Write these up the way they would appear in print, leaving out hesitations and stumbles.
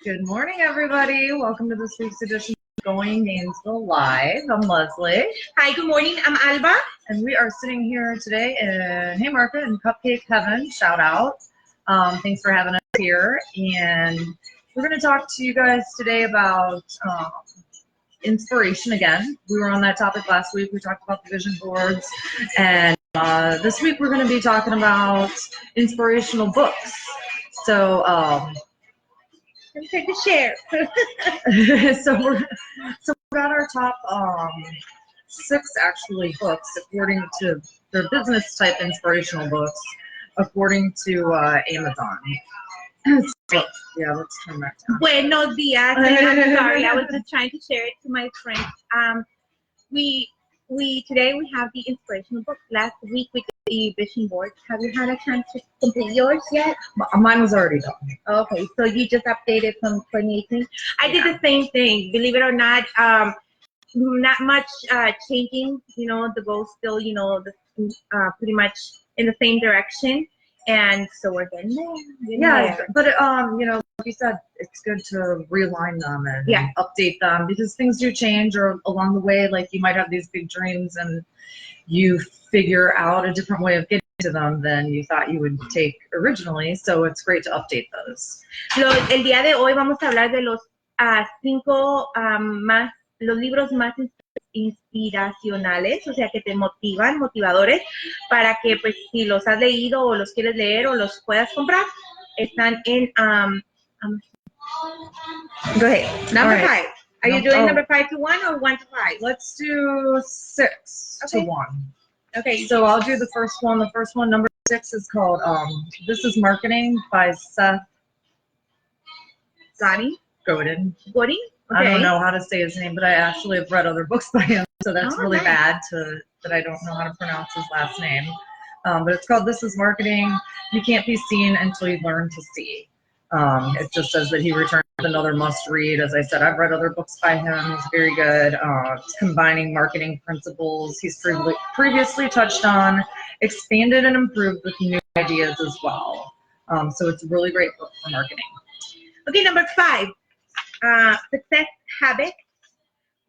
Good morning, everybody. Welcome to this week's edition of Going Gainesville Live. I'm Leslie. Hi, good morning. I'm Alba. And we are sitting here today in Haymarket in Cupcake Heaven. Shout out. Thanks for having us here. And we're going to talk to you guys today about inspiration again. We were on that topic last week. We talked about the vision boards. And this week we're going to be talking about inspirational books. So, I'm trying to share. so we got our top 6 actually books according to their business type inspirational books according to Amazon. So, yeah, let's turn that down. Buenos días. I'm sorry, I was just trying to share it to my friends. Today we have the inspirational book. Last week we did the vision board. Have you had a chance to complete yours yet? Mine was already done. Okay, so you just updated from 2018. I did the same thing. Believe it or not, not much changing. You know, the goal's still, pretty much in the same direction. And so we're getting there. Yeah, but like you said, it's good to realign them and update them because things do change, or along the way, like you might have these big dreams and you figure out a different way of getting to them than you thought you would take originally. So it's great to update those. El día de hoy vamos a hablar de los 5 los libros más inspiracionales, o sea, que te motivan, motivadores, para que pues si los has leído o los quieres leer o los puedas comprar, están en Go ahead. Number 5. Are you doing number 5 to 1 or 1 to 5? Let's do 6 to 1. Okay. So I'll do the first one. The first one, number 6, is called This is Marketing by Seth Godin. Godin? Okay. I don't know how to say his name, but I actually have read other books by him, so that's really bad that I don't know how to pronounce his last name. But it's called This is Marketing. You can't be seen until you learn to see. It just says that he returned with another must-read. As I said, I've read other books by him. He's very good. It's combining marketing principles he's previously touched on, expanded and improved with new ideas as well. So it's a really great book for marketing. Okay, number 5. Success Habits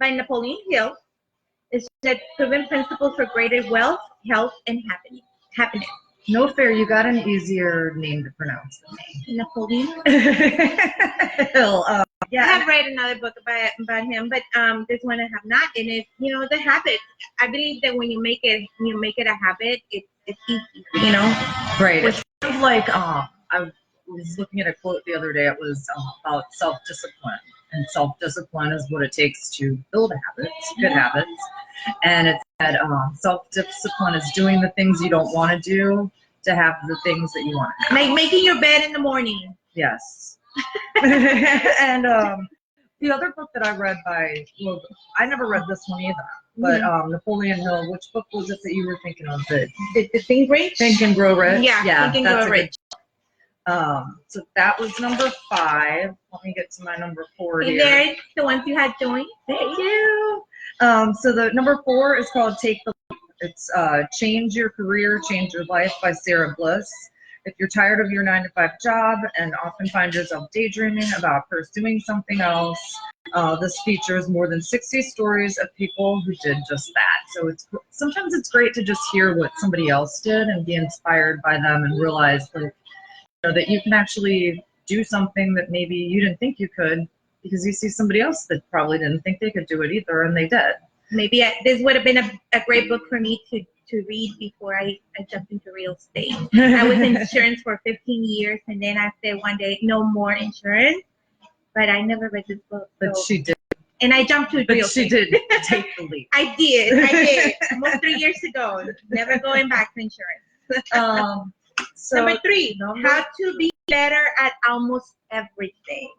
by Napoleon Hill. It's the proven principles for greater wealth, health, and happiness. No fair, you got an easier name to pronounce than me. Napoleon Hill. Yeah, I have read another book about him, but this one I have not. And it's the habit. I believe that when you make it a habit, it's easy. Right. It's kind of like I was looking at a quote the other day. It was about self-discipline, and self-discipline is what it takes to build habits, good habits. And it said self-discipline is doing the things you don't want to do to have the things that you want to have. Like making your bed in the morning. Yes. And the other book that I read I never read this one either, but Napoleon Hill, which book was it that you were thinking of? The Think Rich? Think and Grow Rich? Yeah, Think and Grow Rich. So that was number 5. Let me get to my number 4 here. There's the ones you had doing. Thank you. So the number 4 is called Take the Leap. It's Change Your Career, Change Your Life by Sarah Bliss. If you're tired of your 9-to-5 job and often find yourself daydreaming about pursuing something else, this features more than 60 stories of people who did just that. So sometimes it's great to just hear what somebody else did and be inspired by them and realize that you can actually do something that maybe you didn't think you could because you see somebody else that probably didn't think they could do it either, and they did. Maybe this would have been a great book for me to read before I jumped into real estate. I was in insurance for 15 years, and then I said one day, no more insurance. But I never read this book. But she did. And I jumped to real estate. But she did take the leap. I did. Almost 3 years ago. Never going back to insurance. So number 3, how to be better at almost everything.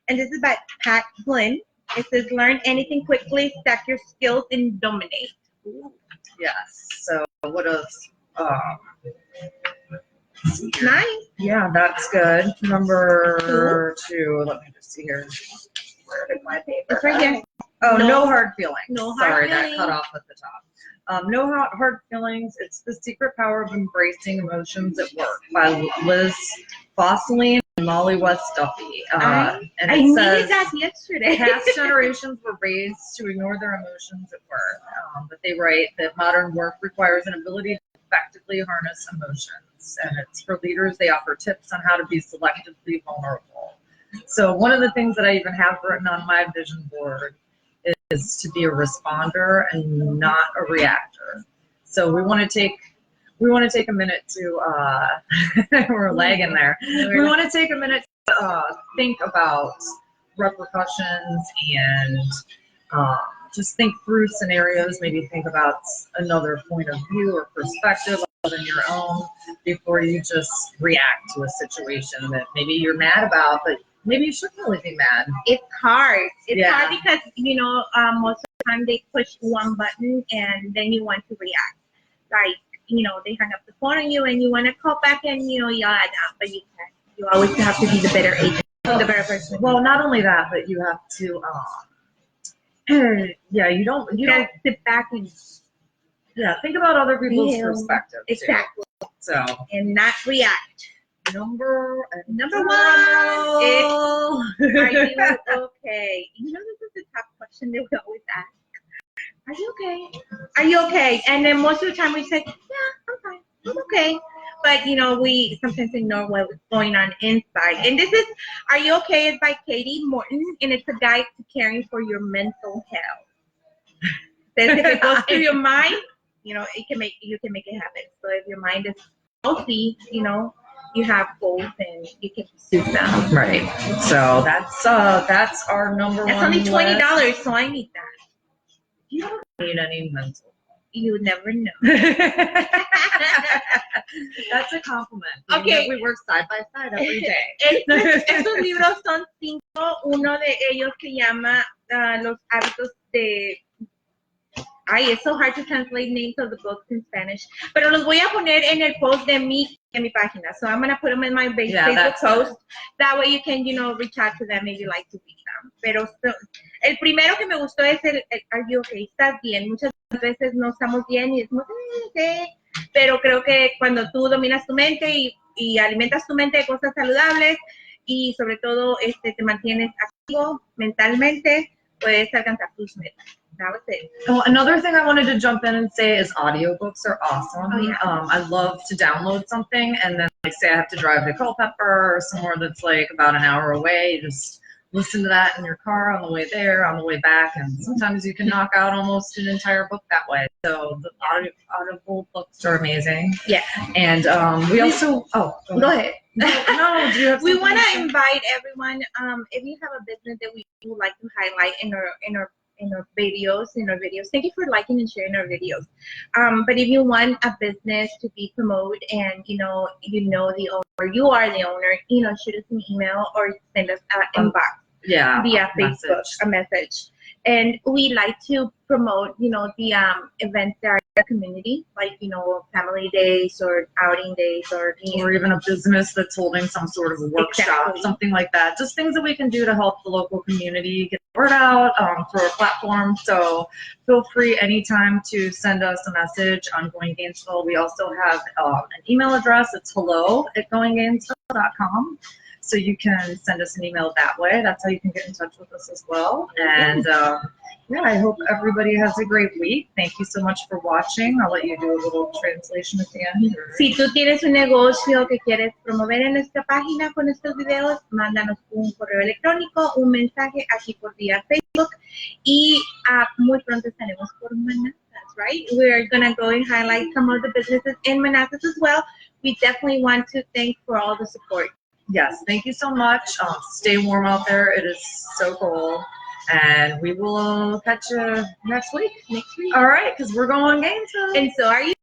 And this is by Pat Flynn. It says, learn anything quickly, stack your skills, and dominate. Ooh. Yes. So what else? Nice. Yeah, that's good. Number 2. Let me just see here. Where did my paper? It's right here. Oh, no hard feelings. No hard feelings. That cut off at the top. No hard feelings. It's the secret power of embracing emotions at work by Liz Fosseline. Molly West Duffy. I And I it needed says, that yesterday. past generations were raised to ignore their emotions at work. But they write that modern work requires an ability to effectively harness emotions. And it's for leaders, they offer tips on how to be selectively vulnerable. So one of the things that I even have written on my vision board is to be a responder and not a reactor. So we want to take a minute to we're lagging there. We want to take a minute to think about repercussions and just think through scenarios. Maybe think about another point of view or perspective other than your own before you just react to a situation that maybe you're mad about, but maybe you shouldn't really be mad. It's hard. It's Yeah. hard because, most of the time they push one button and then you want to react. Like, they hang up the phone on you and you want to call back and, yell at them, but you can't. You always have to be the better agent, the better person. Well, not only that, but you have to, you don't sit back and think about other people's Yeah. perspectives. too. exactly So and not react. number Number one, Are you okay? This is the tough question that we always ask. Are you okay? Are you okay? And then most of the time we say, yeah, I'm fine. I'm okay. But, we sometimes ignore what's going on inside. And this is Are You Okay? Is by Katie Morton, and it's a guide to caring for your mental health. Says if it goes through your mind, you can make it happen. So if your mind is healthy, you have goals and you can pursue them. right. So that's our number That's one. only $20, so I need that. You don't need any mental. You never know. That's a compliment. Okay. We work side by side every day. Estos libros son 5. Uno de ellos se llama Los hábitos de... Ay, it's so hard to translate names of the books in Spanish. Pero los voy a poner en el post de mi página. So I'm going to put them in my Facebook post. That way you can, reach out to them if you like to read them. Pero el primero que me gustó es el Are You Okay? ¿Estás bien? Muchas veces no estamos bien y decimos, sí. Pero creo que cuando tú dominas tu mente y alimentas tu mente de cosas saludables y sobre todo te mantienes activo mentalmente, puedes alcanzar tus metas. That was it. Well, another thing I wanted to jump in and say is audiobooks are awesome. Oh, yeah. I love to download something and then say I have to drive to Culpeper or somewhere that's like about an hour away. You just listen to that in your car on the way there, on the way back, and sometimes you can knock out almost an entire book that way. So the audible books are amazing. Yeah. And we also go ahead. No, do you have we want to invite everyone, if you have a business that we would like to highlight in our videos, thank you for liking and sharing our videos. But if you want a business to be promoted and the owner, you are the owner, shoot us an email or send us an inbox via Facebook, a message. And we like to promote, the events that are in the community, like, family days or outing days or even a business that's holding some sort of a workshop, something like that. Just things that we can do to help the local community get the word out through our platform. So feel free anytime to send us a message on Going Gainesville. We also have an email address. It's hello@goinggainesville.com. So you can send us an email that way. That's how you can get in touch with us as well. And I hope everybody has a great week. Thank you so much for watching. I'll let you do a little translation at the end. Si tú tienes un negocio que quieres promover en nuestra página con estos videos, mándanos un correo electrónico, un mensaje aquí por vía Facebook y muy pronto estaremos por Manassas, right? We're going to go and highlight some of the businesses in Manassas as well. We definitely want to thank for all the support. Yes, thank you so much. Stay warm out there. It is so cold. And we will catch you next week. All right, because we're going Gainesville. And so are you.